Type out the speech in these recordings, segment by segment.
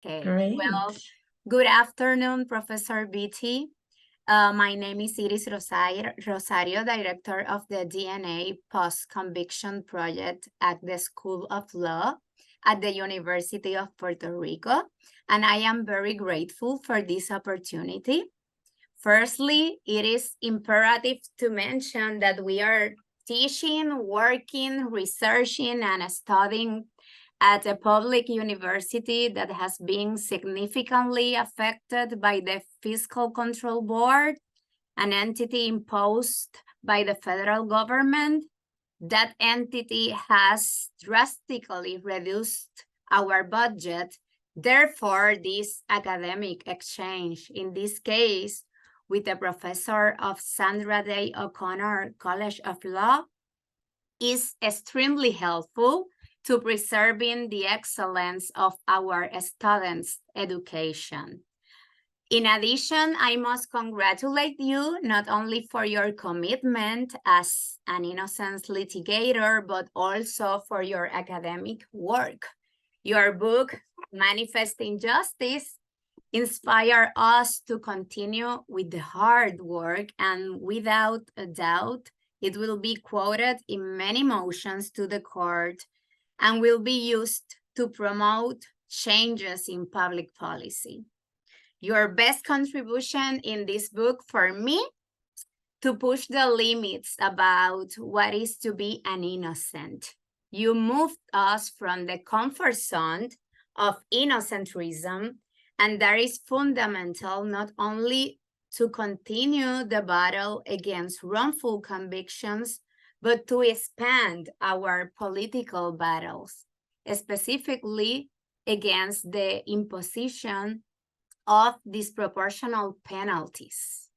Okay, Great. well, good afternoon, Professor Beety. My name is Iris Rosario, Director of the DNA Post Conviction Project at the School of Law at the University of Puerto Rico, and I am very grateful for this opportunity. Firstly, it is imperative to mention that we are teaching, working, researching, and studying at a public university that has been significantly affected by the Fiscal Control Board, an entity imposed by the federal government. That entity has drastically reduced our budget. Therefore, this academic exchange, in this case, with a professor of Sandra Day O'Connor College of Law, is extremely helpful to preserving the excellence of our students' education. In addition, I must congratulate you not only for your commitment as an innocence litigator, but also for your academic work. Your book, Manifesting Justice, inspired us to continue with the hard work, and without a doubt, it will be quoted in many motions to the court and will be used to promote changes in public policy. Your best contribution in this book for me to push the limits about what is to be an innocent. You moved us from the comfort zone of innocentrism, and that is fundamental not only to continue the battle against wrongful convictions, but to expand our political battles, specifically against the imposition of disproportional penalties.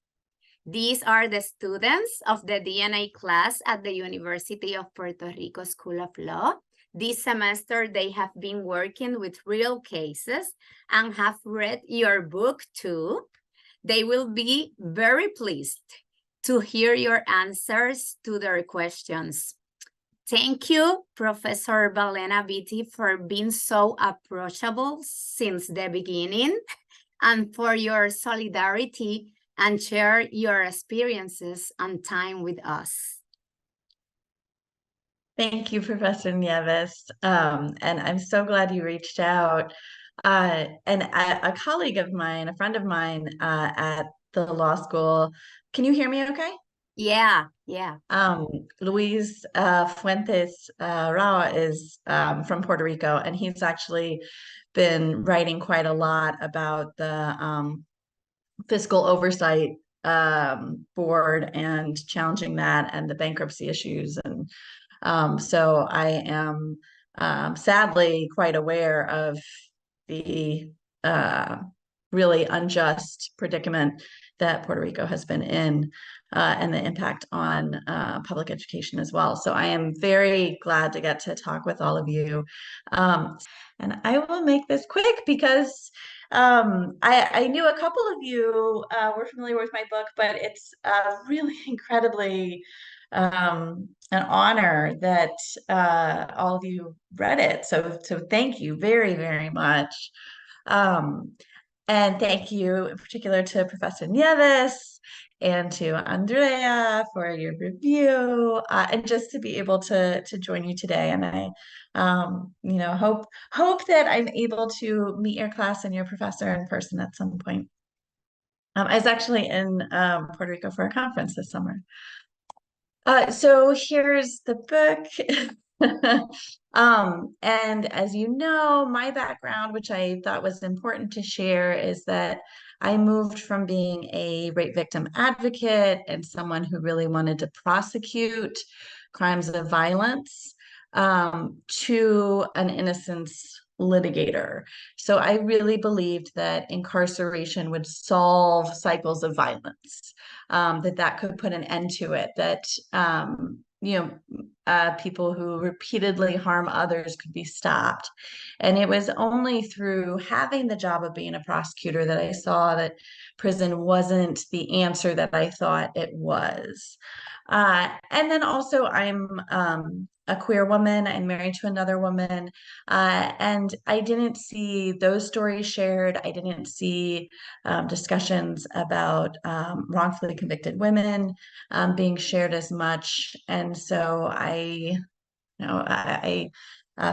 These are the students of the DNA class at the University of Puerto Rico School of Law. This semester, they have been working with real cases and have read your book too. They will be very pleased to hear your answers to their questions. Thank you, Professor Valena Beety, for being so approachable since the beginning, and for your solidarity and share your experiences and time with us. Thank you, Professor Nieves. And I'm so glad you reached out. And a colleague of mine, a friend of mine at the law school, can you hear me okay? Yeah. Luis Fuentes Rao is from Puerto Rico, and he's actually been writing quite a lot about the fiscal oversight board and challenging that and the bankruptcy issues. And so I am sadly quite aware of the really unjust predicament that Puerto Rico has been in and the impact on public education as well. So I am very glad to get to talk with all of you. And I will make this quick because I knew a couple of you were familiar with my book, but it's really incredibly an honor that all of you read it. So thank you very, very much. And thank you in particular to Professor Nieves and to Andrea for your review, and just to be able to join you today. And I, hope that I'm able to meet your class and your professor in person at some point. I was actually in Puerto Rico for a conference this summer. So here's the book. And as you know, my background, which I thought was important to share, is that I moved from being a rape victim advocate and someone who really wanted to prosecute crimes of violence to an innocence litigator. So I really believed that incarceration would solve cycles of violence, that could put an end to it, that people who repeatedly harm others could be stopped. And it was only through having the job of being a prosecutor that I saw that prison wasn't the answer that I thought it was. And then also I'm a queer woman and married to another woman. And I didn't see those stories shared. I didn't see discussions about wrongfully convicted women being shared as much. And so I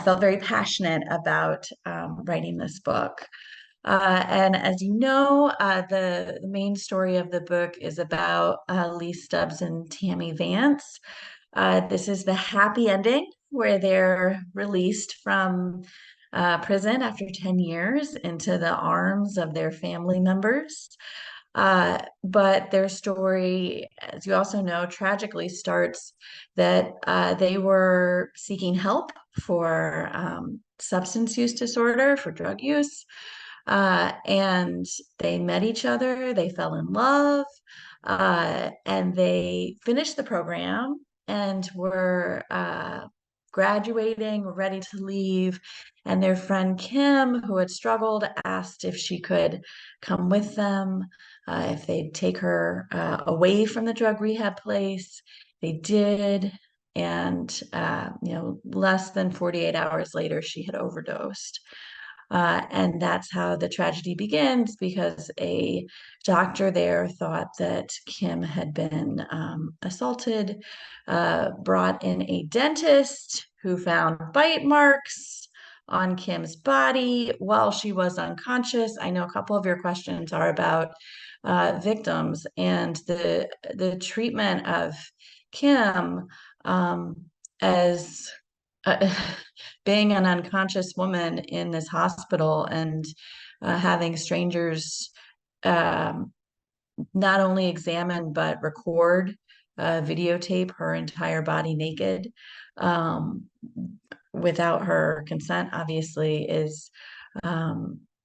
felt very passionate about writing this book. And as you know, the main story of the book is about Lee Stubbs and Tammy Vance. This is the happy ending where they're released from prison after 10 years into the arms of their family members. But their story, as you also know, tragically starts that they were seeking help for substance use disorder, for drug use. And they met each other, they fell in love, and they finished the program and were graduating, were ready to leave. And their friend Kim, who had struggled, asked if she could come with them, if they'd take her away from the drug rehab place. They did. And, less than 48 hours later, she had overdosed. And that's how the tragedy begins, because a doctor there thought that Kim had been assaulted, brought in a dentist who found bite marks on Kim's body while she was unconscious. I know a couple of your questions are about victims and the treatment of Kim as being an unconscious woman in this hospital and having strangers not only examine but record, videotape her entire body naked without her consent, obviously, is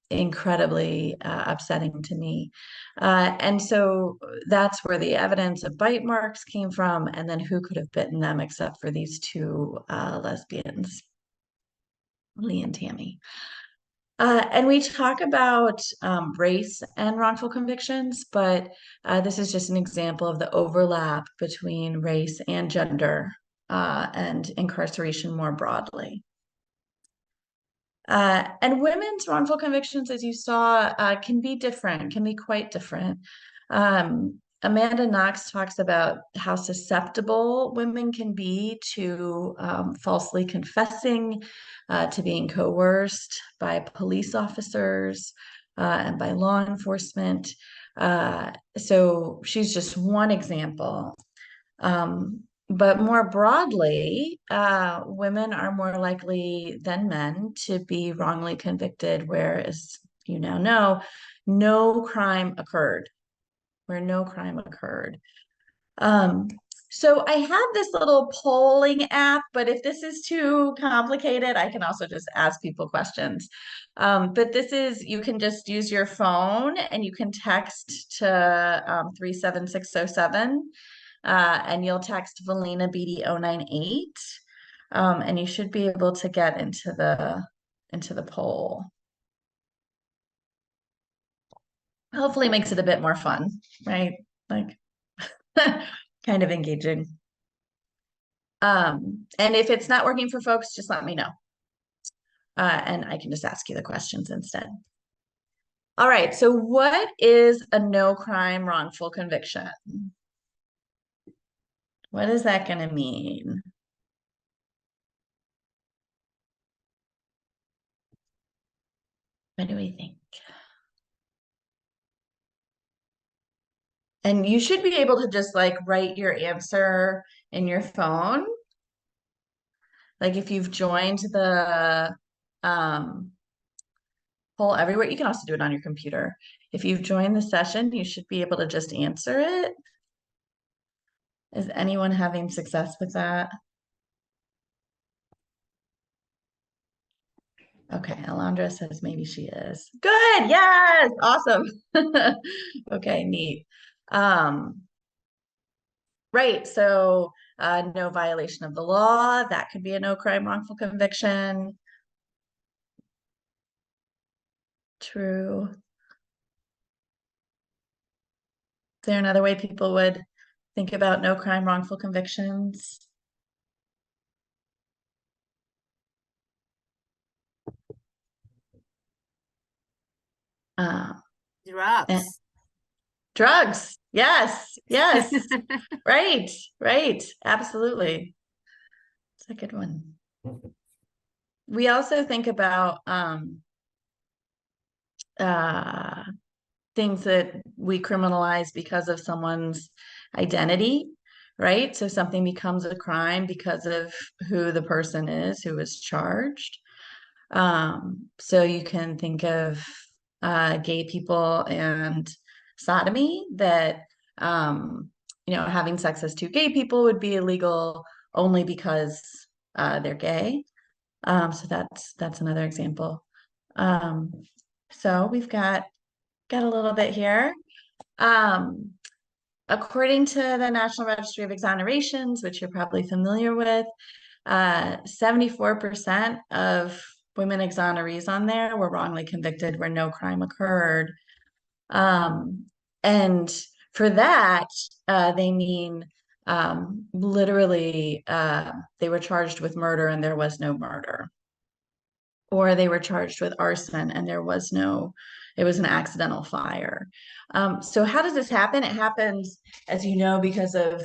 incredibly upsetting to me. And so that's where the evidence of bite marks came from. And then who could have bitten them except for these two lesbians, Lee and Tammy. And we talk about race and wrongful convictions, but this is just an example of the overlap between race and gender and incarceration more broadly. And women's wrongful convictions, as you saw, can be different, can be quite different. Amanda Knox talks about how susceptible women can be to falsely confessing, to being coerced by police officers and by law enforcement. So she's just one example. But more broadly, women are more likely than men to be wrongly convicted, whereas you now know no crime occurred, where no crime occurred. So I have this little polling app, but if this is too complicated, I can also just ask people questions. But you can just use your phone and you can text to 37607. And you'll text Valena Beety 098, and you should be able to get into the poll. Hopefully makes it a bit more fun, right? Like kind of engaging. And if it's not working for folks, just let me know. And I can just ask you the questions instead. All right, so what is a no crime wrongful conviction? What is that going to mean? What do we think? And you should be able to just like write your answer in your phone. Like if you've joined the poll everywhere, you can also do it on your computer. If you've joined the session, you should be able to just answer it. Is anyone having success with that? Okay, Alondra says maybe she is. Good, yes, awesome. Okay, neat. Right, so no violation of the law, that could be a no crime wrongful conviction. True. Is there another way people would think about no crime wrongful convictions? Uh, and Drugs. drugs. Yes, yes. Right, right. Absolutely. It's a good one. We also think about uh, things that we criminalize because of someone's identity, right? So something becomes a crime because of who the person is who is charged. So you can think of gay people and sodomy, that having sex as two gay people would be illegal only because they're gay. So that's another example. Um, so we've got a little bit here. Um, According to the National Registry of Exonerations, which you're probably familiar with, 74% of women exonerees on there were wrongly convicted where no crime occurred. And for that, they mean literally they were charged with murder and there was no murder. Or they were charged with arson and it was an accidental fire. So how does this happen? It happens, as you know, because of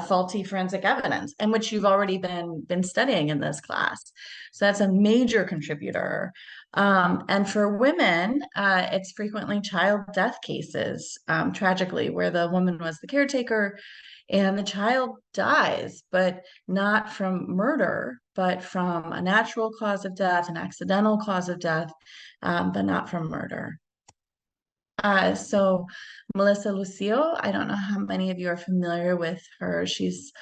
faulty forensic evidence, and which you've already been studying in this class. So that's a major contributor. And for women, it's frequently child death cases, tragically, where the woman was the caretaker and the child dies, but not from murder, but from a natural cause of death, an accidental cause of death, but not from murder. So Melissa Lucio, I don't know how many of you are familiar with her. She's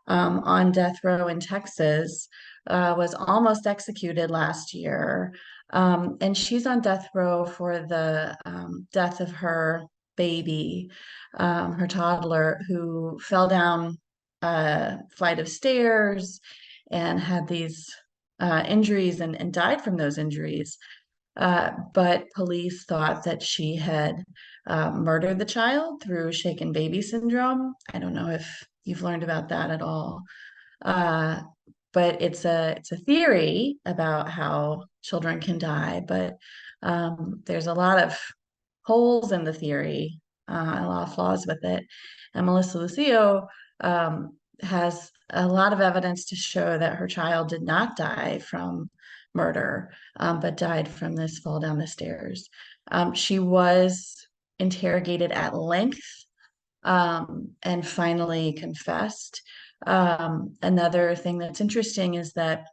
on death row in Texas, was almost executed last year. And she's on death row for the death of her baby, her toddler, who fell down a flight of stairs and had these injuries and died from those injuries. But police thought that she had murdered the child through shaken baby syndrome. I don't know if you've learned about that at all. Uh, but it's a theory about how children can die, but there's a lot of holes in the theory, a lot of flaws with it. And Melissa Lucio has a lot of evidence to show that her child did not die from murder, but died from this fall down the stairs. She was interrogated at length and finally confessed. Another thing that's interesting is that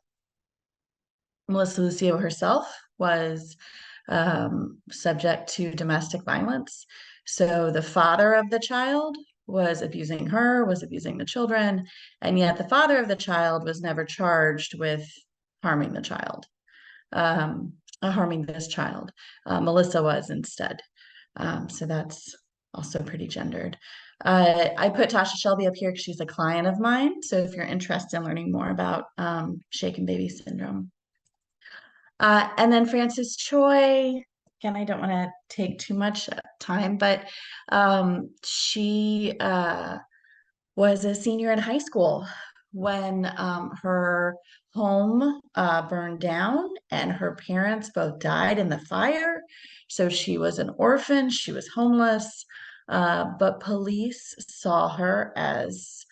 Melissa Lucio herself was subject to domestic violence. So the father of the child was abusing her, was abusing the children, and yet the father of the child was never charged with harming the child, harming this child. Melissa was instead. So that's also pretty gendered. I put Tasha Shelby up here because she's a client of mine. So if you're interested in learning more about shaken baby syndrome. And then Frances Choi, again, I don't want to take too much time, but she was a senior in high school when her home burned down and her parents both died in the fire. So she was an orphan, she was homeless, but police saw her as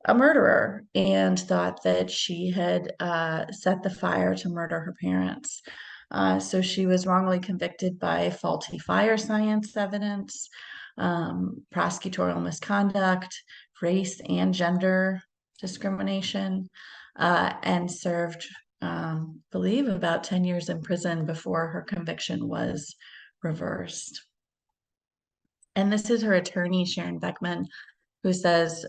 a murderer and thought that she had set the fire to murder her parents. So she was wrongly convicted by faulty fire science evidence, prosecutorial misconduct, race and gender discrimination, and served, believe, about 10 years in prison before her conviction was reversed. And this is her attorney, Sharon Beckman, who says,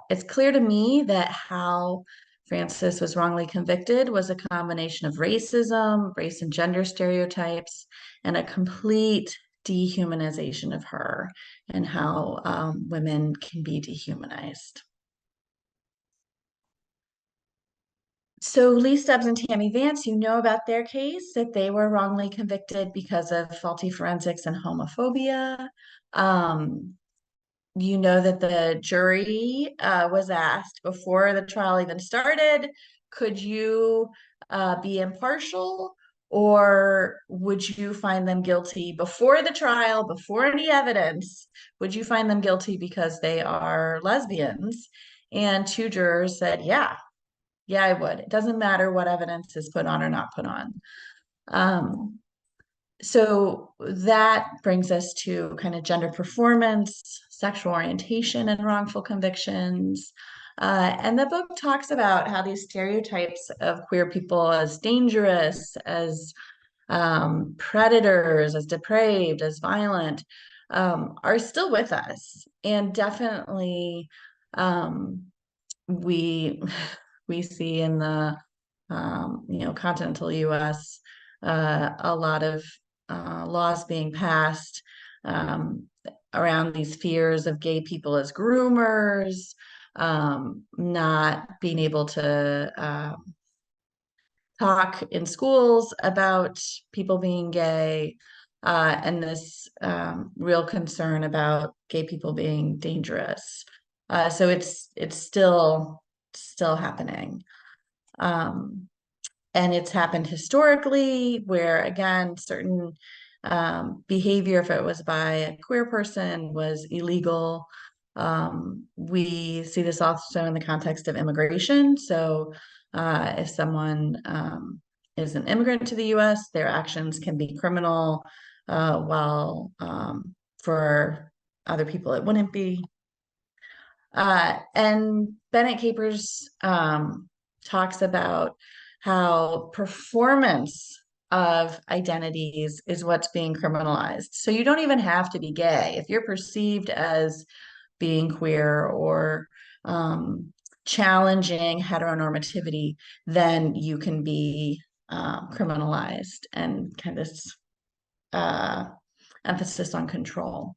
it's clear to me that how Frances was wrongly convicted was a combination of racism, race and gender stereotypes, and a complete dehumanization of her and how women can be dehumanized. So Lee Stubbs and Tammy Vance, you know about their case, that they were wrongly convicted because of faulty forensics and homophobia. You know that the jury was asked before the trial even started, could you be impartial Or would you find them guilty before the trial, before any evidence? Would you find them guilty because they are lesbians? And two jurors said, yeah, I would. It doesn't matter what evidence is put on or not put on. So that brings us to kind of gender performance, sexual orientation, and wrongful convictions. And the book talks about how these stereotypes of queer people as dangerous, as predators, as depraved, as violent, are still with us. And definitely we we see in the continental US a lot of laws being passed around these fears of gay people as groomers, not being able to talk in schools about people being gay, and this real concern about gay people being dangerous. So it's still happening. And it's happened historically where, again, certain behavior, if it was by a queer person, was illegal. We see this also in the context of immigration. So if someone is an immigrant to the US, their actions can be criminal, while for other people it wouldn't be. And Bennett Capers talks about how performance of identities is what's being criminalized. So you don't even have to be gay. If you're perceived as being queer or challenging heteronormativity, then you can be criminalized, and kind of this emphasis on control.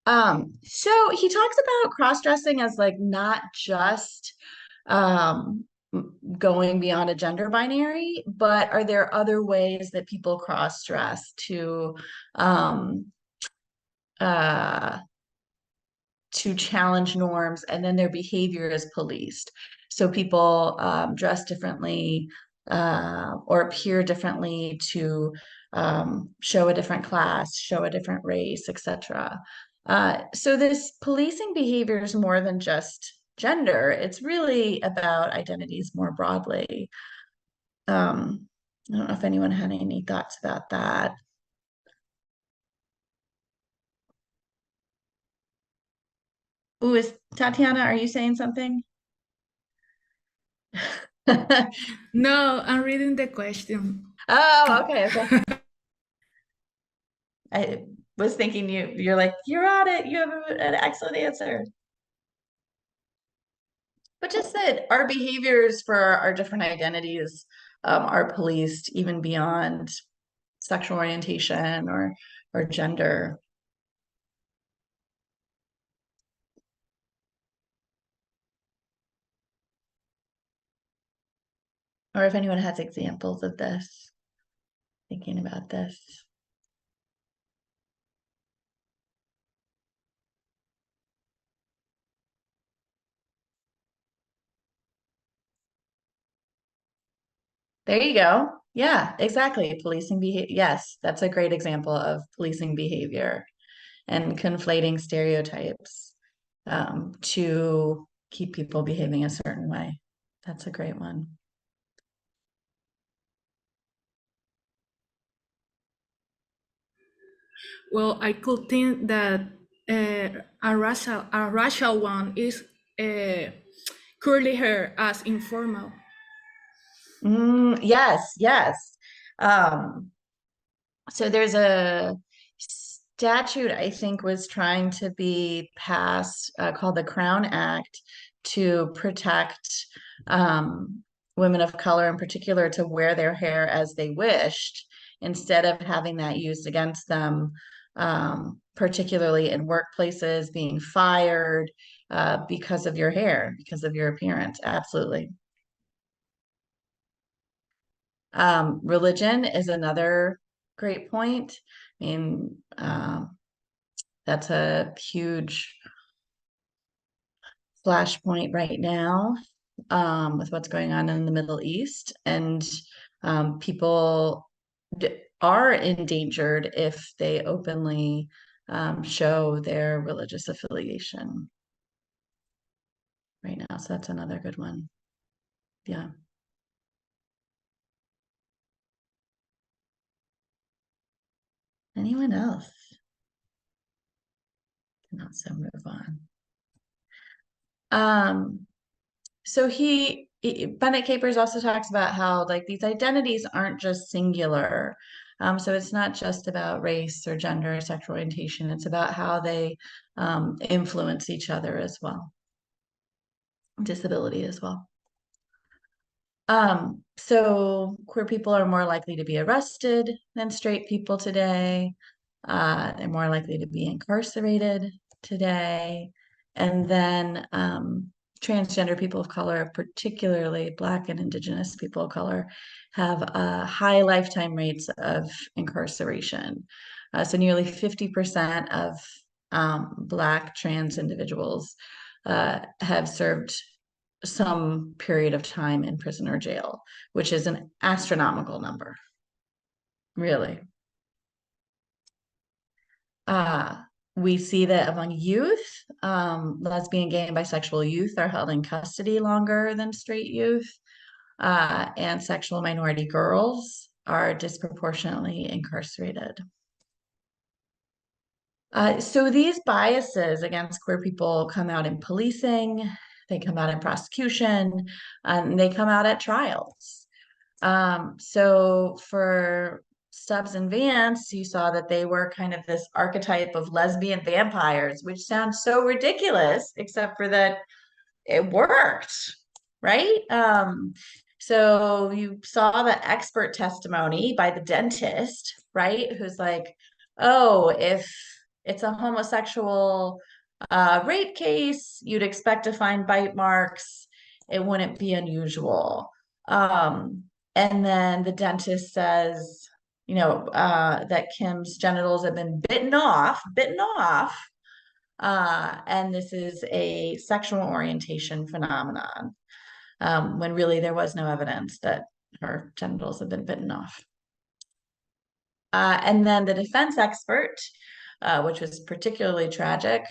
So he talks about cross-dressing as like not just going beyond a gender binary, but are there other ways that people cross-dress uh, to challenge norms, and then their behavior is policed? So people dress differently or appear differently to show a different class, show a different race, etc. So this policing behavior is more than just gender. It's really about identities more broadly. I don't know if anyone had any thoughts about that. Ooh, is Tatiana, are you saying something? No, I'm reading the question. Oh, okay. I was thinking you're like, you're on it. You have an excellent answer. But just that our behaviors for our different identities are policed even beyond sexual orientation or gender. Or if anyone has examples of this, thinking about this. There you go. Yeah, exactly. Policing behavior. Yes, that's a great example of policing behavior and conflating stereotypes to keep people behaving a certain way. That's a great one. Well, I could think that a racial one is curly hair as informal. Yes, yes. So there's a statute I think was trying to be passed called the Crown Act to protect women of color in particular to wear their hair as they wished instead of having that used against them, particularly in workplaces, being fired because of your hair, because of your appearance. Absolutely. Religion is another great point. I mean, that's a huge flashpoint right now with what's going on in the Middle East. And People are endangered if they openly show their religious affiliation right now. So that's another good one. Yeah. Anyone else? Not so move on. So Bennett Capers also talks about how like these identities aren't just singular. So it's not just about race or gender or sexual orientation. It's about how they influence each other as well, disability as well. So queer people are more likely to be arrested than straight people today. They're more likely to be incarcerated today. And then transgender people of color, particularly Black and Indigenous people of color, have high lifetime rates of incarceration. So nearly 50% of Black trans individuals have served some period of time in prison or jail, which is an astronomical number, really. We see that among youth, lesbian, gay, and bisexual youth are held in custody longer than straight youth, and sexual minority girls are disproportionately incarcerated. So these biases against queer people come out in policing, they come out in prosecution, and they come out at trials. So for Stubbs and Vance, you saw that they were kind of this archetype of lesbian vampires, which sounds so ridiculous, except for that it worked, right? So you saw the expert testimony by the dentist, right? Who's like, oh, if it's a homosexual rape case, you'd expect to find bite marks. It wouldn't be unusual. And then the dentist says, that Kim's genitals have been bitten off, and this is a sexual orientation phenomenon, when really there was no evidence that her genitals have been bitten off. And then the defense expert, which was particularly tragic,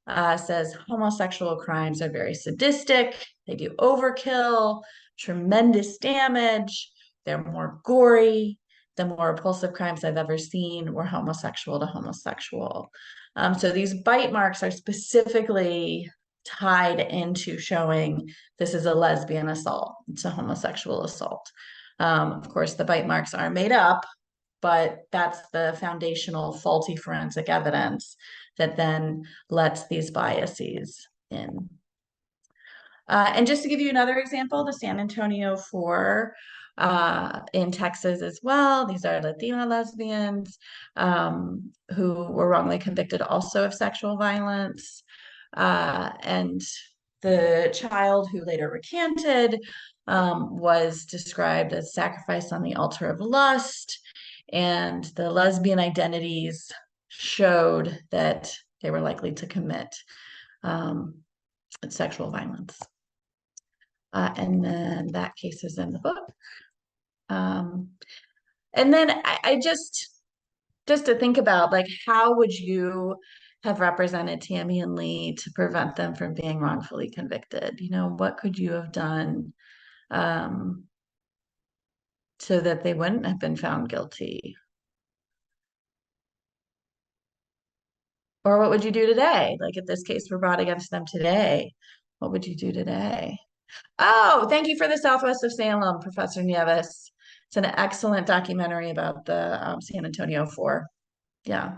says homosexual crimes are very sadistic, they do overkill, tremendous damage, they're more gory. The more repulsive crimes I've ever seen were homosexual to homosexual. So these bite marks are specifically tied into showing this is a lesbian assault, it's a homosexual assault. Of course, the bite marks are made up, but that's the foundational faulty forensic evidence that then lets these biases in. And just to give you another example, the San Antonio Four in Texas as well. These are Latina lesbians who were wrongly convicted also of sexual violence. And the child who later recanted was described as sacrificed on the altar of lust. And the lesbian identities showed that they were likely to commit sexual violence. And then that case is in the book. And then I just to think about, like, how would you have represented Tammy and Lee to prevent them from being wrongfully convicted? What could you have done so that they wouldn't have been found guilty? Or what would you do today? Like, if this case were brought against them today, what would you do today? Oh, thank you for the Southwest of Salem, Professor Nieves. It's an excellent documentary about the San Antonio Four. Yeah.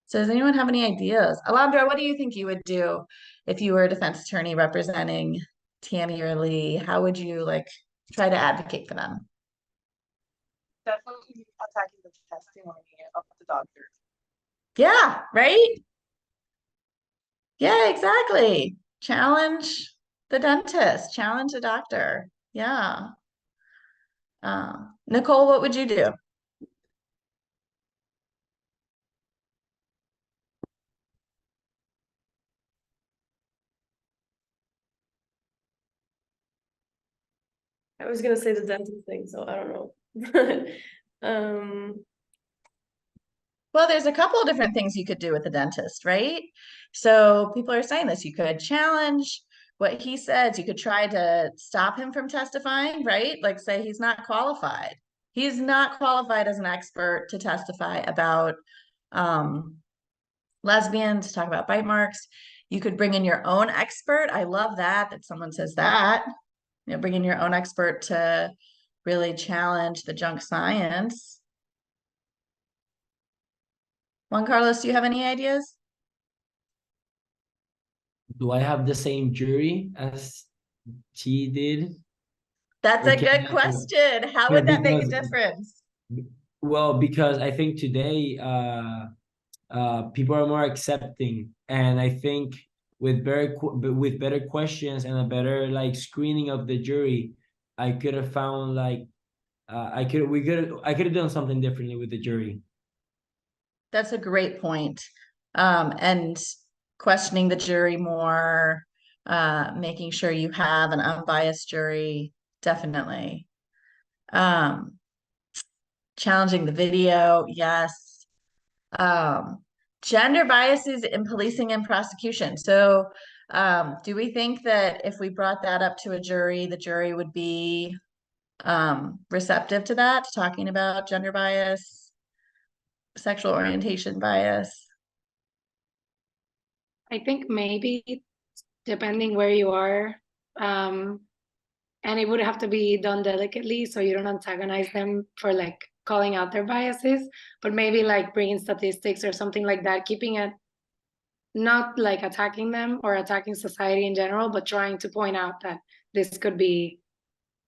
So does anyone have any ideas? Alondra, what do you think you would do if you were a defense attorney representing Tammy or Lee? How would you try to advocate for them? Definitely attacking the testimony of the doctor. Yeah, right? Yeah, exactly. Challenge the dentist, challenge the doctor. Yeah. Nicole, what would you do? I was gonna say the dentist thing, so I don't know. Well, there's a couple of different things you could do with the dentist, right? So people are saying this. You could challenge what he says. You could try to stop him from testifying, right? Like say he's not qualified. He's not qualified as an expert to testify about lesbians, talk about bite marks. You could bring in your own expert. I love that someone says that. Bring in your own expert to really challenge the junk science. Juan Carlos, do you have any ideas? Do I have the same jury as she did? That's Or a can good I- question. How Yeah, would that make a because- difference? Well, because I think today people are more accepting, and I think with better questions and a better like screening of the jury, I could have found like I could have done something differently with the jury. That's a great point. And questioning the jury more, making sure you have an unbiased jury, definitely. Challenging the video, yes. Gender biases in policing and prosecution. So, do we think that if we brought that up to a jury, the jury would be receptive to that, to talking about gender bias, sexual orientation bias? I think maybe depending where you are, and it would have to be done delicately so you don't antagonize them for like calling out their biases, but maybe like bringing statistics or something like that, keeping it not like attacking them or attacking society in general, but trying to point out that this could be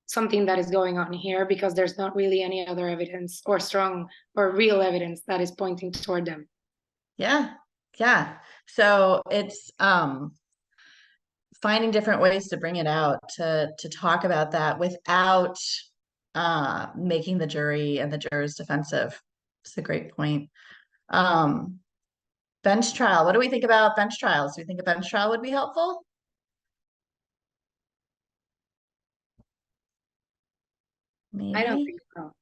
something that is going on here because there's not really any other evidence or strong or real evidence that is pointing toward them. Yeah. So it's finding different ways to bring it out, to talk about that without making the jury and the jurors defensive. It's a great point. Bench trial. What do we think about bench trials? Do you think a bench trial would be helpful? Maybe. I don't think so.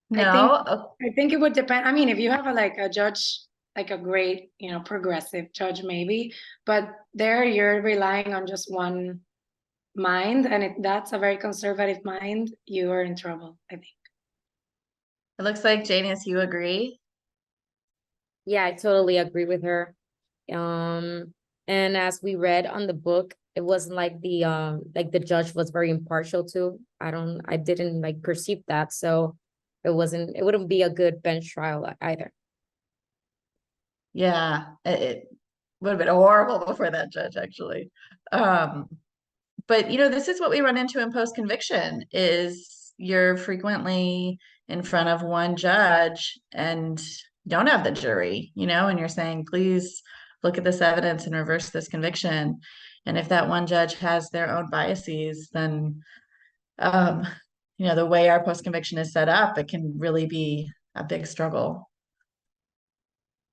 No. I think it would depend. I mean, if you have a judge, like a great, progressive judge, maybe, but there you're relying on just one mind, and if that's a very conservative mind, you are in trouble, I think. It looks like Janice, you agree? Yeah, I totally agree with her. And as we read on the book, it wasn't like the judge was very impartial too. I didn't like perceive that. So it wouldn't be a good bench trial either. Yeah, it would have been horrible before that judge, actually. But this is what we run into in post-conviction is you're frequently in front of one judge and don't have the jury, and you're saying, please look at this evidence and reverse this conviction. And if that one judge has their own biases, then the way our post-conviction is set up, it can really be a big struggle.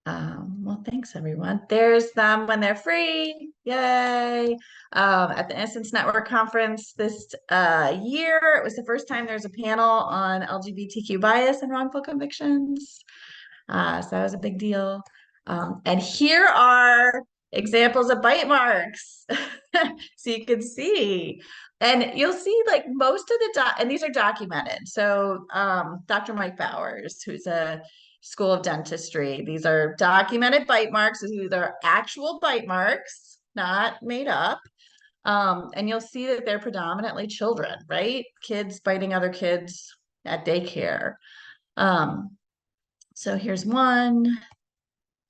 Well, thanks everyone. There's them when they're free. Yay. At the Innocence Network conference this year, it was the first time there's a panel on LGBTQ bias and wrongful convictions. So that was a big deal. And here are examples of bite marks. So you can see. And you'll see like most of the and these are documented. So Dr. Mike Bowers, who's a School of Dentistry. These are documented bite marks. These are actual bite marks, not made up. And you'll see that they're predominantly children, right? Kids biting other kids at daycare. So here's one.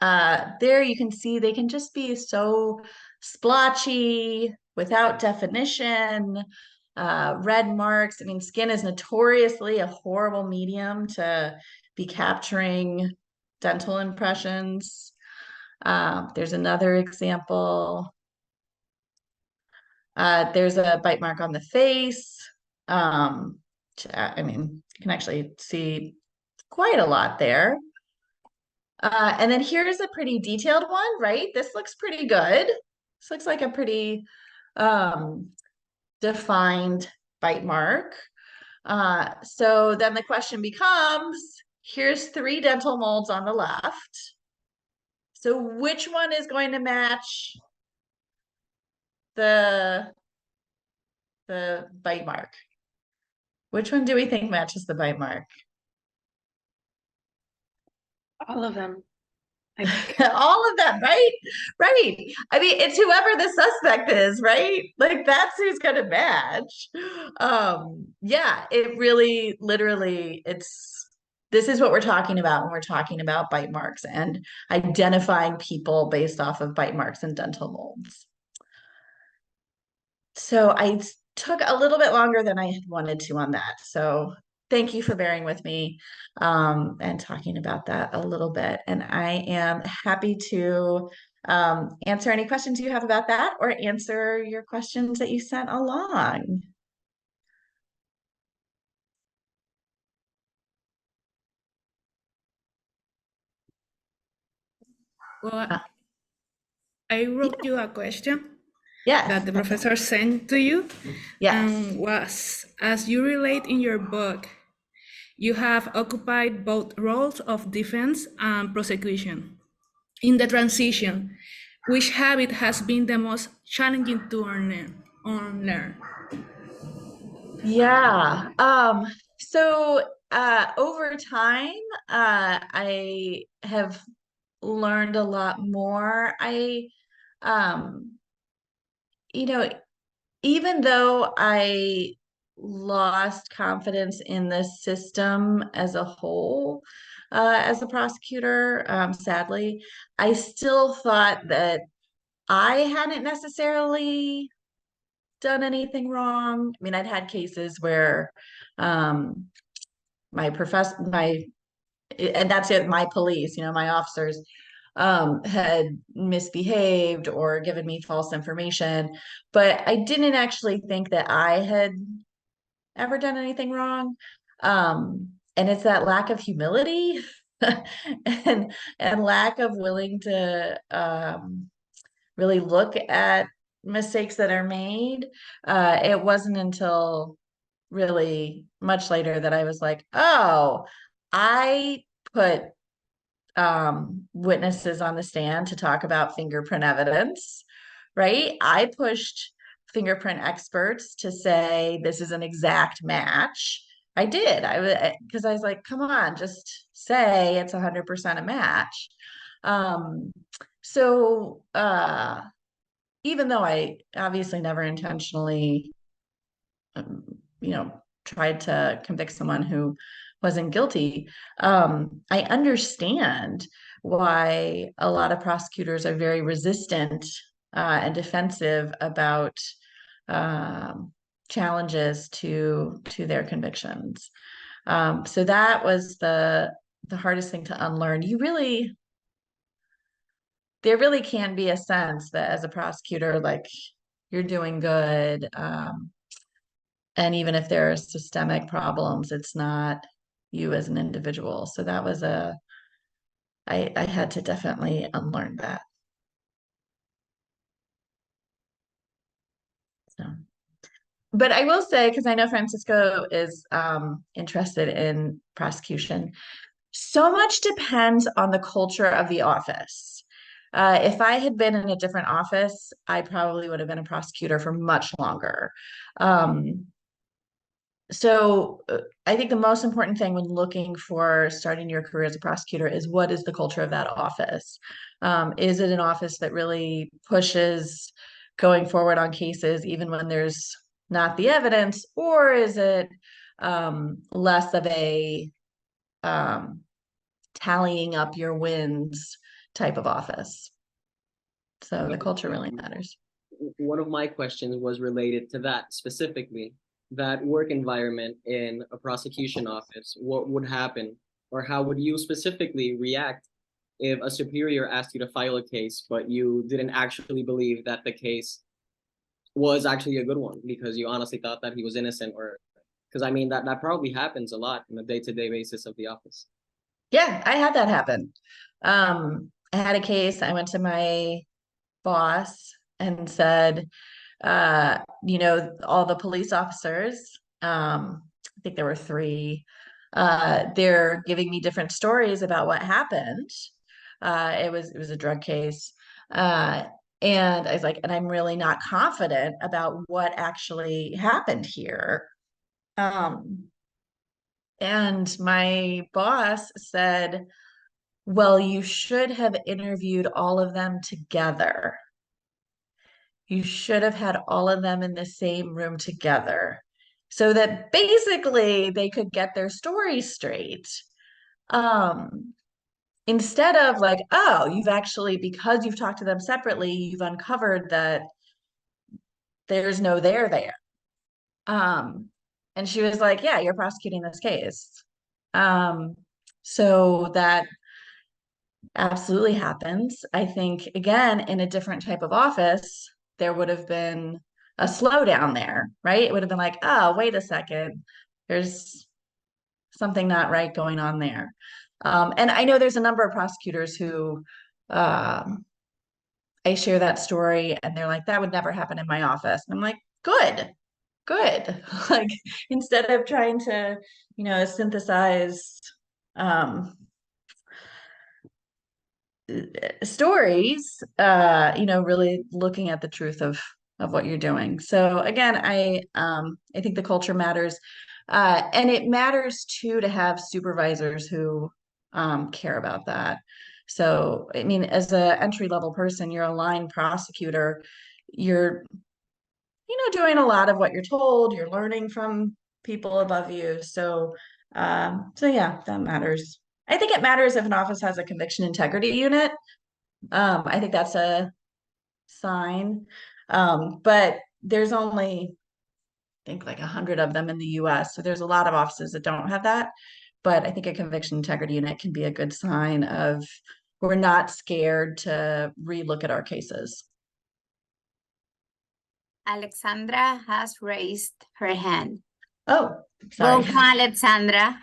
There you can see they can just be so splotchy, without definition, red marks. I mean, skin is notoriously a horrible medium to be capturing dental impressions. There's another example. There's a bite mark on the face. I mean, you can actually see quite a lot there. And then here's a pretty detailed one, right? This looks pretty good. This looks like a pretty defined bite mark. So then the question becomes, here's 3 dental molds on the left. So which one is going to match the bite mark? Which one do we think matches the bite mark? All of them. All of them, right? Right. I mean, it's whoever the suspect is, right? Like that's who's gonna match. Yeah, it really literally this is what we're talking about when we're talking about bite marks and identifying people based off of bite marks and dental molds. So I took a little bit longer than I had wanted to on that. So thank you for bearing with me and talking about that a little bit. And I am happy to answer any questions you have about that or answer your questions that you sent along. Well, I wrote you a question Yes. that the professor sent to you. Yes. Was, as you relate in your book, you have occupied both roles of defense and prosecution. In the transition, which habit has been the most challenging to unlearn? Yeah. So over time, I have learned a lot more. You know, even though I lost confidence in the system as a whole, as a prosecutor, sadly, I still thought that I hadn't necessarily done anything wrong. I mean, I'd had cases where my and that's it, my police, my officers had misbehaved or given me false information, but I didn't actually think that I had ever done anything wrong. And it's that lack of humility and lack of willing to really look at mistakes that are made. It wasn't until really much later that I was like, oh, I put witnesses on the stand to talk about fingerprint evidence, right? I pushed fingerprint experts to say this is an exact match. I did. Because I was like, come on, just say it's 100% a match. So even though I obviously never intentionally tried to convict someone who wasn't guilty, I understand why a lot of prosecutors are very resistant and defensive about challenges to their convictions. So that was the hardest thing to unlearn. There really can be a sense that as a prosecutor, like you're doing good. And even if there are systemic problems, it's not you as an individual. So that was I had to definitely unlearn that. So, but I will say, because I know Francisco is interested in prosecution, so much depends on the culture of the office. If I had been in a different office, I probably would have been a prosecutor for much longer. So I think the most important thing when looking for starting your career as a prosecutor is what is the culture of that office? Is it an office that really pushes going forward on cases even when there's not the evidence, or is it less of a tallying up your wins type of office? So the culture really matters. One of my questions was related to that specifically. That work environment in a prosecution office, what would happen, or how would you specifically react if a superior asked you to file a case, but you didn't actually believe that the case was actually a good one because you honestly thought that he was innocent? Or because I mean that probably happens a lot on a day-to-day basis of the office. Yeah, I had that happen. I had a case. I went to my boss and said, all the police officers I think there were 3. They're giving me different stories about what happened. It was a drug case. And I was like, and I'm really not confident about what actually happened here. And my boss said, well, you should have interviewed all of them together. You should have had all of them in the same room together so that basically they could get their stories straight. Instead of like, oh, you've actually, because you've talked to them separately, you've uncovered that there's no there. And she was like, yeah, you're prosecuting this case. So that absolutely happens. I think, again, in a different type of office, there would have been a slowdown there, right? It would have been like, oh, wait a second, there's something not right going on there. And I know there's a number of prosecutors who I share that story and they're like, that would never happen in my office. And I'm like, good. Like, instead of trying to, synthesize stories, really looking at the truth of what you're doing. So again, I think the culture matters, and it matters too to have supervisors who care about that. So I mean, as a entry-level person, you're a line prosecutor, you're doing a lot of what you're told, you're learning from people above you. So yeah, that matters. I think it matters if an office has a conviction integrity unit. I think that's a sign. But there's only, I think, like 100 of them in the US. So there's a lot of offices that don't have that. But I think a conviction integrity unit can be a good sign of we're not scared to relook at our cases. Alexandra has raised her hand. Oh, sorry. Welcome, Alexandra.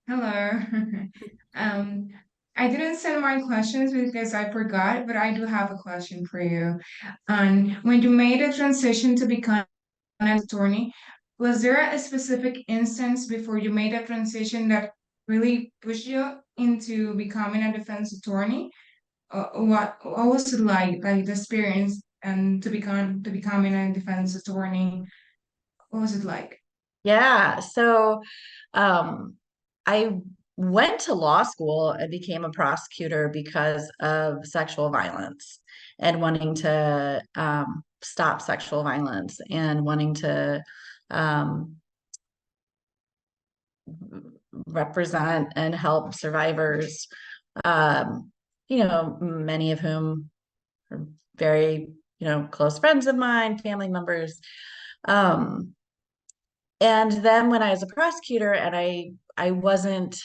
Hello. I didn't send my questions because I forgot, but I do have a question for you. When you made a transition to become an attorney, was there a specific instance before you made a transition that really pushed you into becoming a defense attorney? What was it like the experience and to becoming a defense attorney? What was it like? Yeah. So I went to law school and became a prosecutor because of sexual violence and wanting to stop sexual violence and wanting to represent and help survivors, many of whom are very, close friends of mine, family members. And then when I was a prosecutor and I wasn't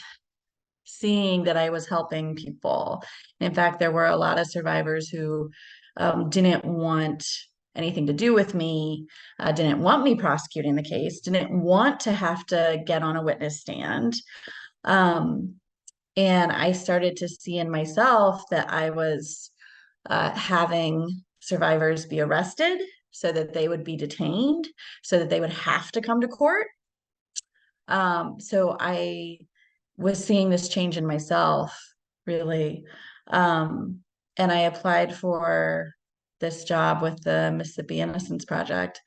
seeing that I was helping people. In fact, there were a lot of survivors who didn't want anything to do with me, didn't want me prosecuting the case, didn't want to have to get on a witness stand. And I started to see in myself that I was having survivors be arrested so that they would be detained, so that they would have to come to court. So I was seeing this change in myself, really. And I applied for this job with the Mississippi Innocence Project.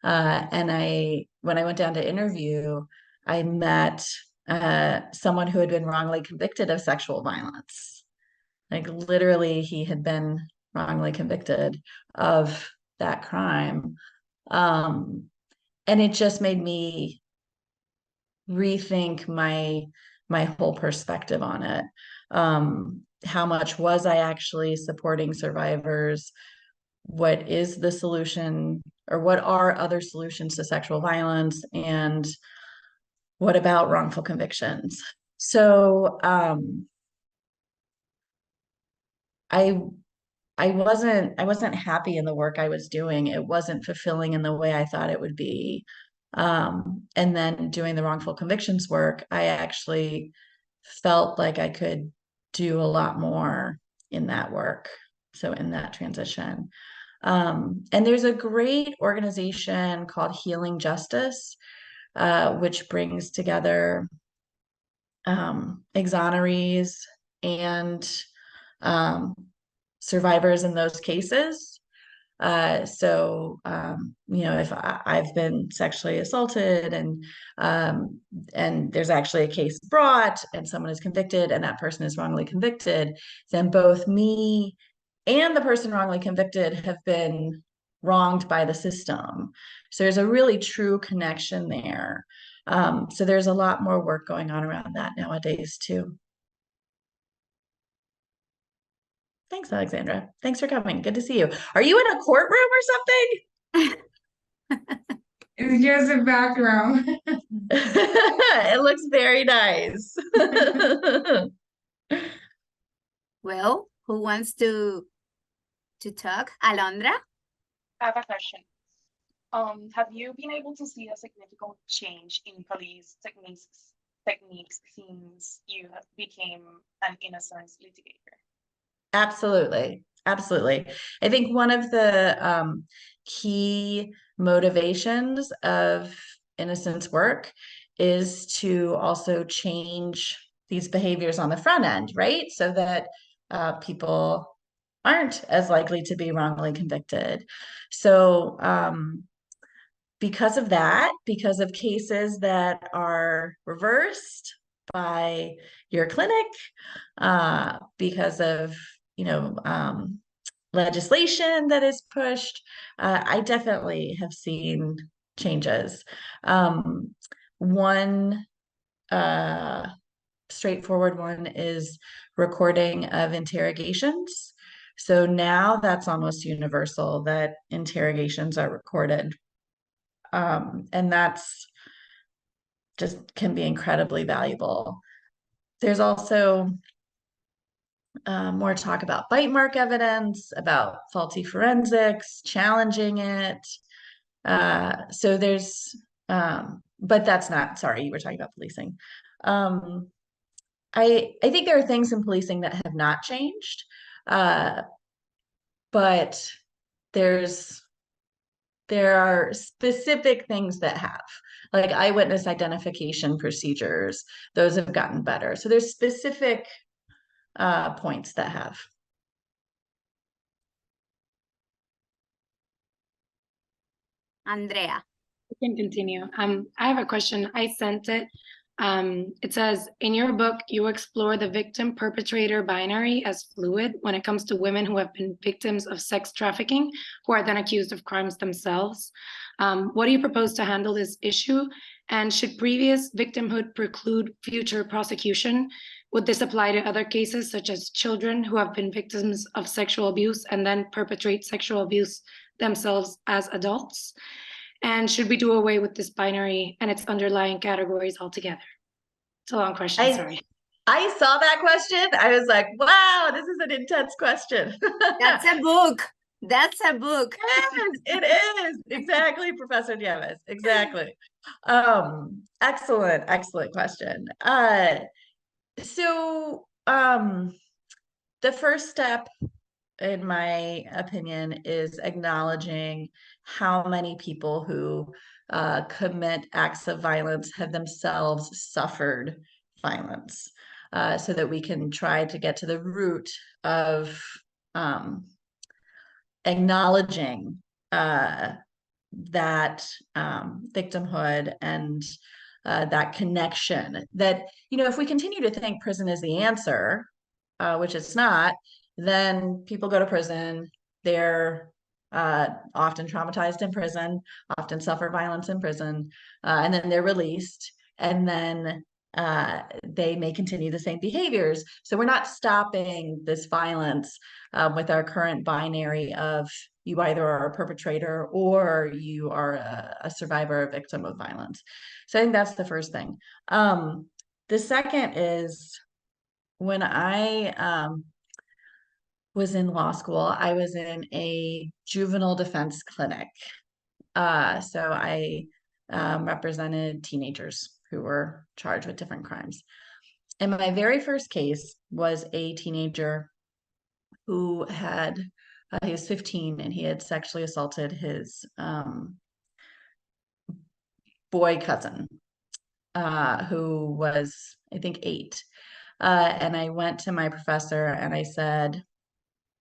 And when I went down to interview, I met someone who had been wrongly convicted of sexual violence. Like, literally, he had been wrongly convicted of that crime. And it just made me rethink my whole perspective on it. How much was I actually supporting survivors? What is the solution, or what are other solutions to sexual violence? And what about wrongful convictions? So I wasn't happy in the work I was doing. It wasn't fulfilling in the way I thought it would be. And then doing the wrongful convictions work, I actually felt like I could do a lot more in that work. So in that transition. And there's a great organization called Healing Justice, which brings together exonerees and survivors in those cases. You know, if I've been sexually assaulted and there's actually a case brought and someone is convicted and that person is wrongly convicted, then both me and the person wrongly convicted have been wronged by the system. So there's a really true connection there. So there's a lot more work going on around that nowadays too. Thanks, Alexandra. Thanks for coming. Good to see you. Are you in a courtroom or something? It's just a background. It looks very nice. Well, who wants to talk? Alondra? I have a question. Have you been able to see a significant change in police techniques since you became an innocence litigator? Absolutely. Absolutely. I think one of the key motivations of innocence work is to also change these behaviors on the front end, right? So that people aren't as likely to be wrongly convicted. So because of that, because of cases that are reversed by your clinic, because of legislation that is pushed, I definitely have seen changes. One straightforward one is recording of interrogations. So now that's almost universal that interrogations are recorded. And that's just can be incredibly valuable. There's also more talk about bite mark evidence, about faulty forensics, challenging it. So there's, but that's not, sorry, you were talking about policing. I think there are things in policing that have not changed, but there are specific things that have, like eyewitness identification procedures. Those have gotten better. So there's specific points that have. Andrea. You can continue. I have a question. I sent it. It says, in your book, you explore the victim-perpetrator binary as fluid when it comes to women who have been victims of sex trafficking, who are then accused of crimes themselves. What do you propose to handle this issue? And should previous victimhood preclude future prosecution? Would this apply to other cases, such as children who have been victims of sexual abuse and then perpetrate sexual abuse themselves as adults? And should we do away with this binary and its underlying categories altogether? It's a long question, sorry. I saw that question. I was like, wow, this is an intense question. That's a book. That's a book. It is. Exactly, Professor Nieves. Exactly. Excellent question. So the first step, in my opinion, is acknowledging how many people who commit acts of violence have themselves suffered violence, so that we can try to get to the root of acknowledging that victimhood and that connection. That, if we continue to think prison is the answer, which it's not, then people go to prison, they're often traumatized in prison, often suffer violence in prison, and then they're released, and then they may continue the same behaviors. So we're not stopping this violence with our current binary of you either are a perpetrator or you are a survivor or victim of violence. So I think that's the first thing. The second is, when I was in law school, I was in a juvenile defense clinic. So I represented teenagers who were charged with different crimes. And my very first case was a teenager who had he was 15 and he had sexually assaulted his boy cousin, who was, I think, 8. And I went to my professor and I said,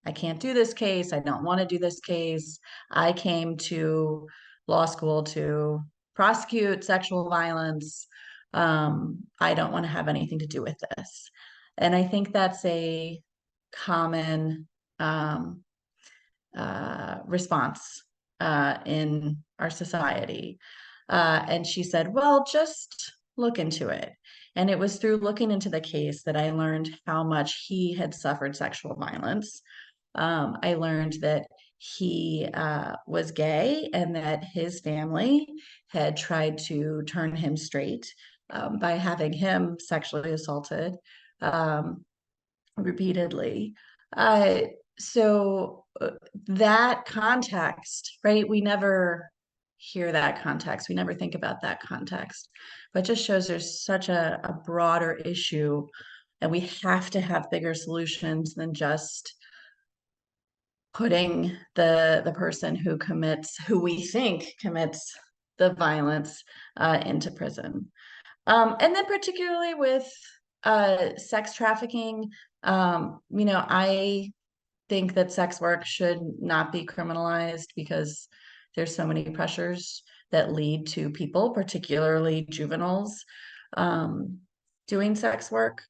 I can't do this case. I don't want to do this case. I came to law school to prosecute sexual violence. I don't want to have anything to do with this. And I think that's a common response in our society. And she said, well, just look into it. And it was through looking into the case that I learned how much he had suffered sexual violence. I learned that he was gay and that his family had tried to turn him straight by having him sexually assaulted repeatedly. So that context, right? We never hear that context. We never think about that context, but just shows there's such a broader issue, and we have to have bigger solutions than just putting the person who we think commits the violence into prison. And then particularly with sex trafficking, I think that sex work should not be criminalized because there's so many pressures that lead to people, particularly juveniles, doing sex work.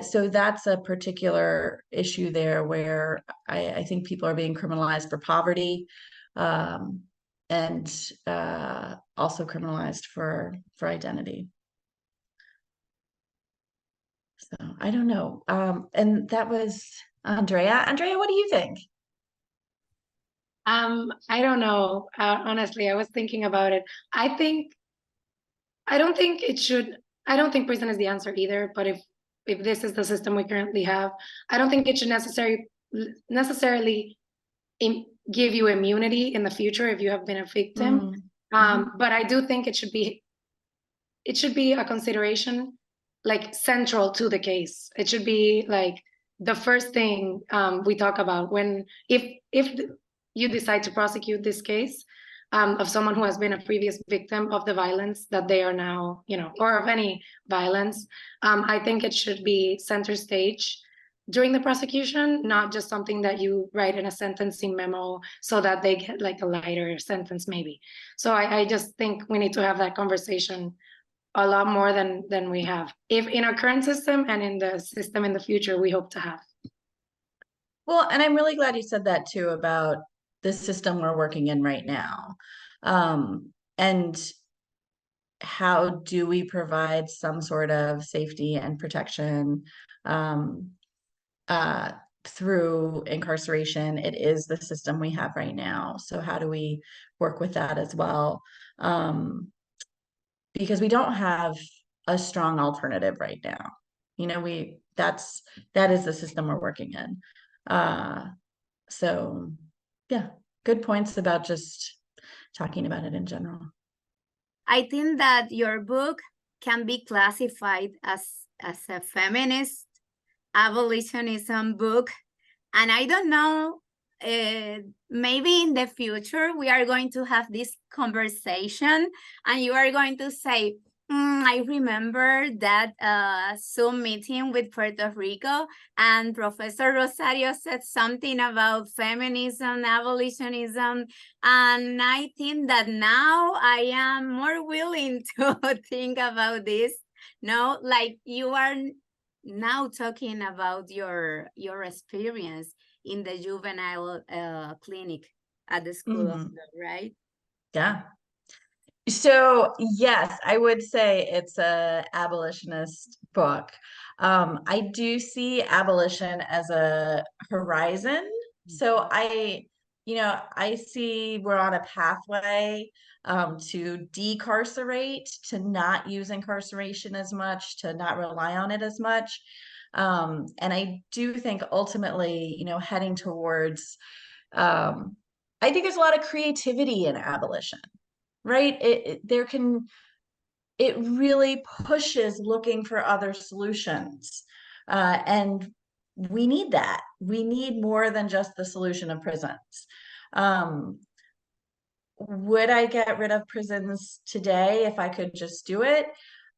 So that's a particular issue there where I think people are being criminalized for poverty, and also criminalized for identity. So I don't know. And that was Andrea. Andrea, what do you think? I don't know. Honestly, I was thinking about it. I don't think prison is the answer either, but if this is the system we currently have, I don't think it should necessarily give you immunity in the future if you have been a victim. But I do think it should be a consideration, like, central to the case. It should be like the first thing we talk about if you decide to prosecute this case of someone who has been a previous victim of the violence that they are now, or of any violence. I think it should be center stage during the prosecution, not just something that you write in a sentencing memo so that they get like a lighter sentence maybe. So I just think we need to have that conversation a lot more than we have, if in our current system and in the system in the future we hope to have. Well, and I'm really glad you said that too about the system we're working in right now. And how do we provide some sort of safety and protection through incarceration? It is the system we have right now. So how do we work with that as well? Because we don't have a strong alternative right now. That is the system we're working in. So yeah, good points about just talking about it in general. I think that your book can be classified as a feminist abolitionism book. And I don't know, maybe in the future we are going to have this conversation and you are going to say, I remember that Zoom meeting with Puerto Rico and Professor Rosario said something about feminism, abolitionism. And I think that now I am more willing to think about this. No, like you are now talking about your experience in the juvenile clinic at the School of Law, right? Yeah. So yes, I would say it's a abolitionist book. I do see abolition as a horizon. So I see we're on a pathway to decarcerate, to not use incarceration as much, to not rely on it as much. And I do think ultimately, heading towards, I think there's a lot of creativity in abolition. Right? It really pushes looking for other solutions. And we need that. We need more than just the solution of prisons. Would I get rid of prisons today if I could just do it?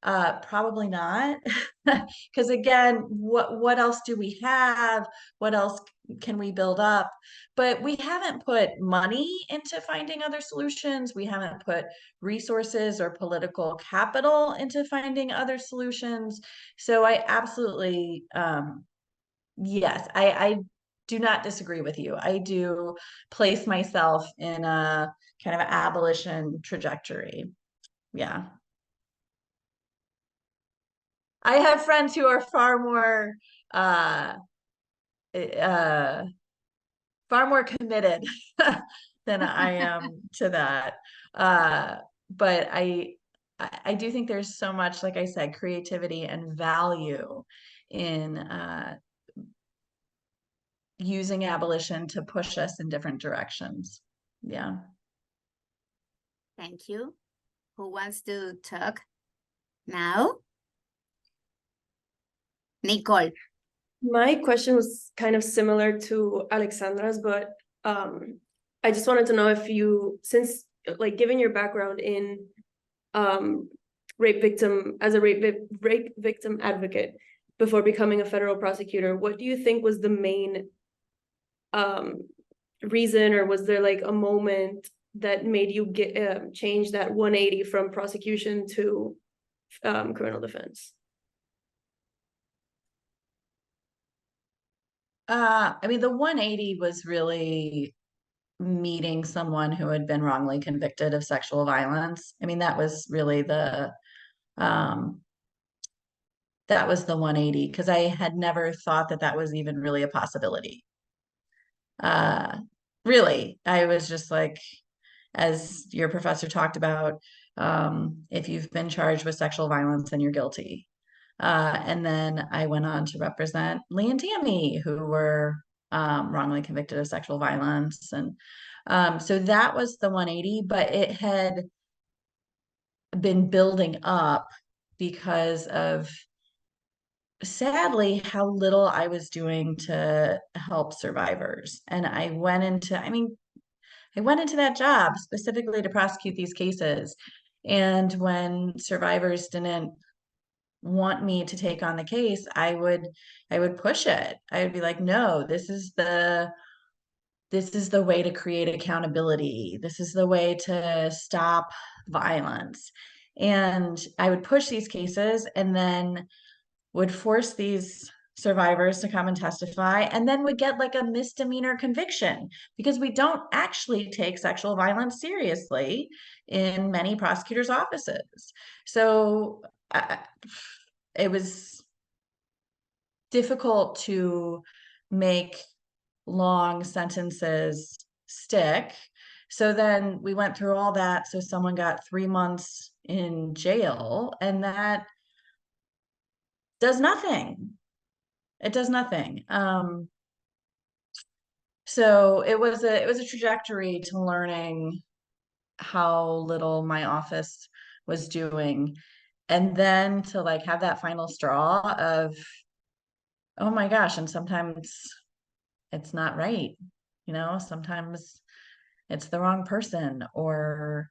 Probably not. Because again, what else do we have? What else can we build up? But we haven't put money into finding other solutions. We haven't put resources or political capital into finding other solutions. So I absolutely, yes, I do not disagree with you. I do place myself in a kind of abolition trajectory. Yeah. I have friends who are uh, uh, far more committed than I am to that. But I do think there's so much, like I said, creativity and value in using abolition to push us in different directions. Yeah. Thank you. Who wants to talk now? Nicole. My question was kind of similar to Alexandra's, but I just wanted to know if you, since like given your background in rape victim advocate before becoming a federal prosecutor, what do you think was the main reason, or was there like a moment that made you get change that 180 from prosecution to criminal defense? I mean, the 180 was really meeting someone who had been wrongly convicted of sexual violence. I mean, that was really the 180, because I had never thought that that was even really a possibility. Really, I was just like, as your professor talked about, if you've been charged with sexual violence, then you're guilty. And then I went on to represent Lee and Tammy, who were wrongly convicted of sexual violence. And so that was the 180, but it had been building up because of, sadly, how little I was doing to help survivors. And I went into that job specifically to prosecute these cases. And when survivors didn't want me to take on the case, I would push it. I would be like, no, this is the way to create accountability. This is the way to stop violence. And I would push these cases and then would force these survivors to come and testify, and then would get like a misdemeanor conviction, because we don't actually take sexual violence seriously in many prosecutors' offices. So it was difficult to make long sentences stick. So then we went through all that. So someone got 3 months in jail, and that does nothing. It does nothing. So it was a trajectory to learning how little my office was doing, and then to like have that final straw of, oh my gosh, and sometimes it's not right. Sometimes it's the wrong person, or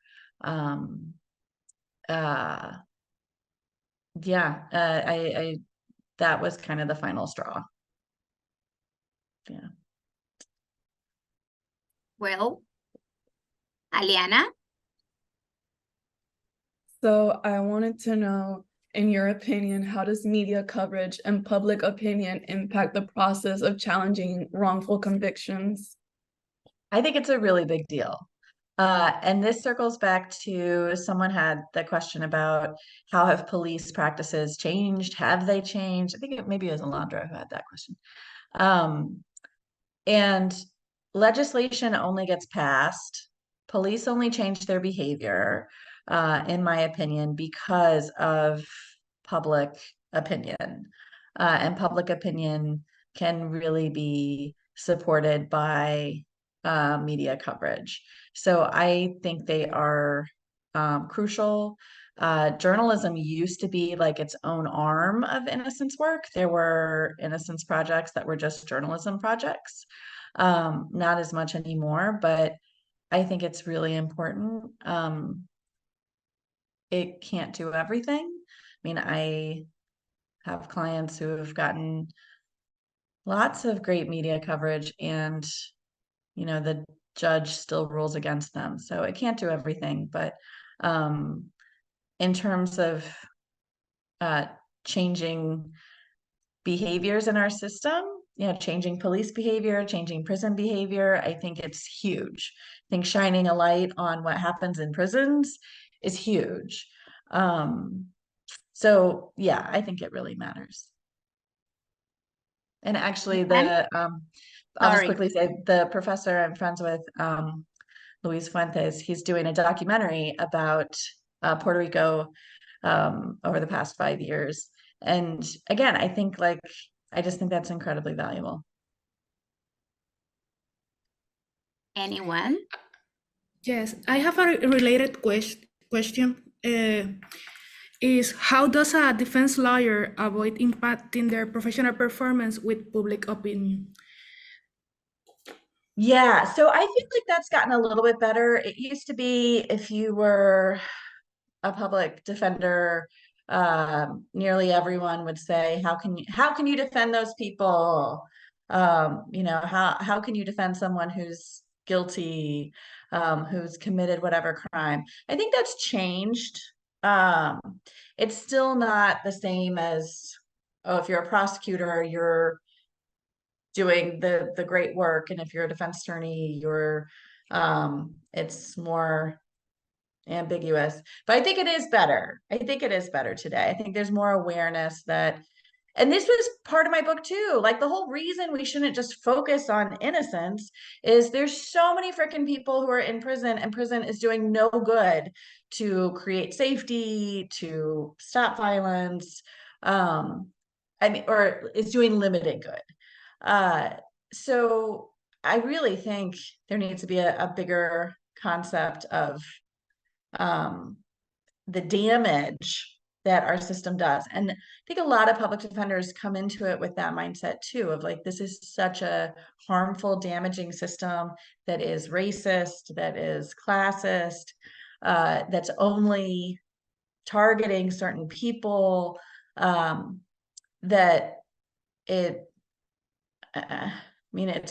I that was kind of the final straw. Yeah. Well, Aliana. So I wanted to know, in your opinion, how does media coverage and public opinion impact the process of challenging wrongful convictions? I think it's a really big deal. And this circles back to, someone had the question about how have police practices changed? Have they changed? I think maybe it was Alondra who had that question. And legislation only gets passed. Police only change their behavior, in my opinion, because of public opinion. And public opinion can really be supported by media coverage. So I think they are crucial. journalism used to be like its own arm of innocence work. There were innocence projects that were just journalism projects. Not as much anymore, but I think it's really important. It can't do everything. I mean, I have clients who have gotten lots of great media coverage and, the judge still rules against them. So it can't do everything, but in terms of changing behaviors in our system, changing police behavior, changing prison behavior, I think it's huge. I think shining a light on what happens in prisons is huge. So yeah, I think it really matters. And actually I'll just quickly say the professor I'm friends with, Luis Fuentes, he's doing a documentary about Puerto Rico over the past 5 years. And again, I just think that's incredibly valuable. Anyone? Yes, I have a related question. Is how does a defense lawyer avoid impacting their professional performance with public opinion? Yeah, so I feel like that's gotten a little bit better. It used to be if you were a public defender, nearly everyone would say, how can you defend those people? How can you defend someone who's guilty, who's committed whatever crime? I think that's changed. It's still not the same as, oh, if you're a prosecutor, you're doing the great work, and if you're a defense attorney, it's more ambiguous. But I think it is better. I think it is better today. I think there's more awareness that, and this was part of my book too, like the whole reason we shouldn't just focus on innocence is there's so many freaking people who are in prison, and prison is doing no good to create safety, to stop violence, or it's doing limited good. So I really think there needs to be a bigger concept of the damage that our system does. And I think a lot of public defenders come into it with that mindset too, of like, this is such a harmful, damaging system that is racist, that is classist, that's only targeting certain people, that it's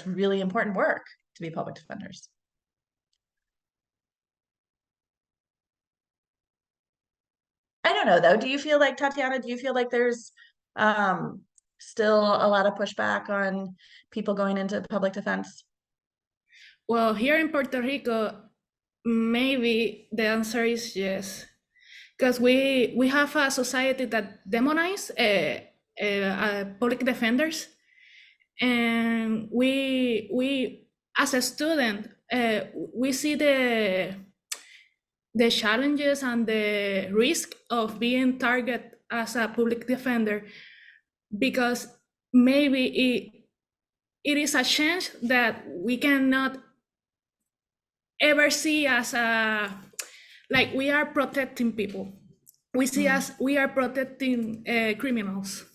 really important work to be public defenders. I don't know though. Do you feel like, Tatiana, there's still a lot of pushback on people going into public defense? Well, here in Puerto Rico, maybe the answer is yes, because we have a society that demonizes public defenders, and we as a student we see the challenges and the risk of being targeted as a public defender, because maybe it is a change that we cannot ever see as like we are protecting people. We see as we are protecting criminals.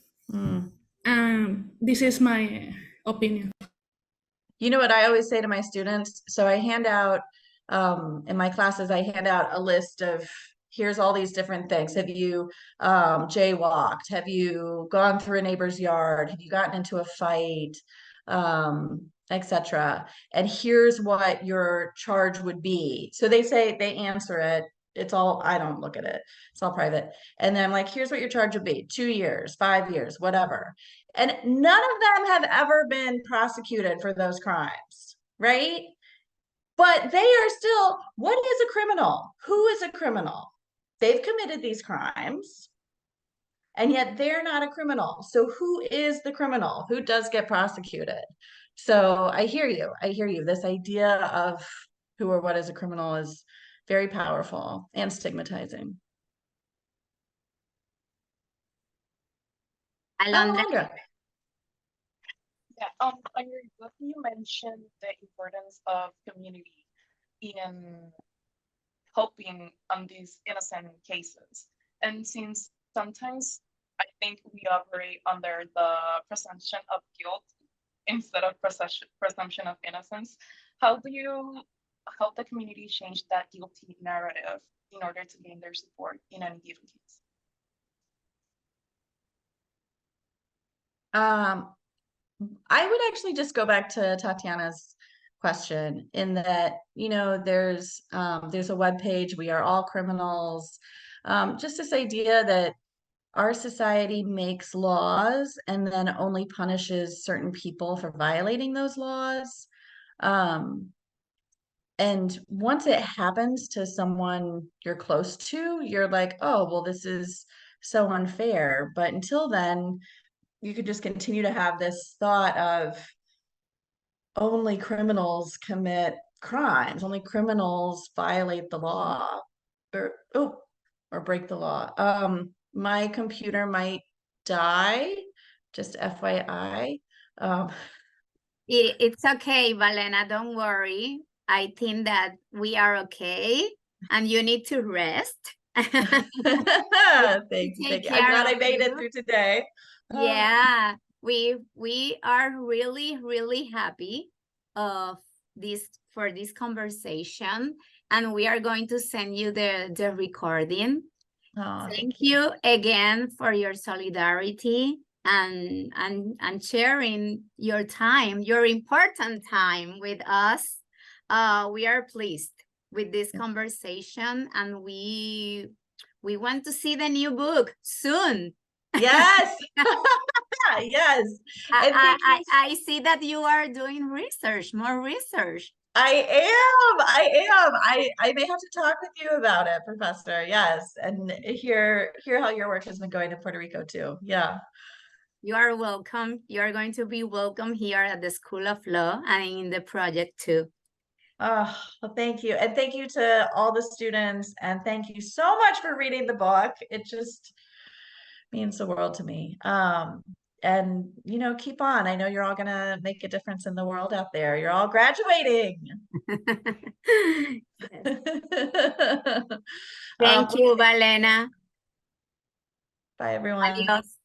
And this is my opinion. You know what I always say to my students? So I hand out, in my classes, I hand out a list of, here's all these different things. Have you jaywalked? Have you gone through a neighbor's yard? Have you gotten into a fight? Etc. And here's what your charge would be. So they answer it. It's all, I don't look at it. It's all private. And then I'm like, here's what your charge would be: 2 years, 5 years, whatever. And none of them have ever been prosecuted for those crimes, right? But they are still, what is a criminal? Who is a criminal? They've committed these crimes, and yet they're not a criminal. So who is the criminal? Who does get prosecuted? So I hear you. This idea of who or what is a criminal is very powerful and stigmatizing. Alondra. Yeah, on your book, you mentioned the importance of community in helping on these innocent cases. And since sometimes I think we operate under the presumption of guilt instead of presumption of innocence, how do you help the community change that guilty narrative in order to gain their support in any given case? I would actually just go back to Tatiana's question in that, you know, there's a webpage, We Are All Criminals. Just this idea that our society makes laws and then only punishes certain people for violating those laws. And once it happens to someone you're close to, you're like, oh, well, this is so unfair. But until then, you could just continue to have this thought of only criminals commit crimes, only criminals violate the law or break the law. My computer might die, just FYI. It's okay, Valena, don't worry. I think that we are okay and you need to rest. Thank you. I'm glad I made it through today. Yeah, we are really happy for this conversation, and we are going to send you the recording. Thank you again for your solidarity and sharing your time, your important time with us. We are pleased with this conversation, and we want to see the new book soon. Yes. Yes. I see that you are doing research, more research. I may have to talk with you about it, Professor. Yes. And hear how your work has been going to Puerto Rico too. Yeah. You are welcome. You are going to be welcome here at the School of Law and in the project too. Oh, well, thank you. And thank you to all the students. And thank you so much for reading the book. It just means the world to me. And, you know, keep on. I know you're all going to make a difference in the world out there. You're all graduating. Thank you, Valena. Bye, everyone. Adios.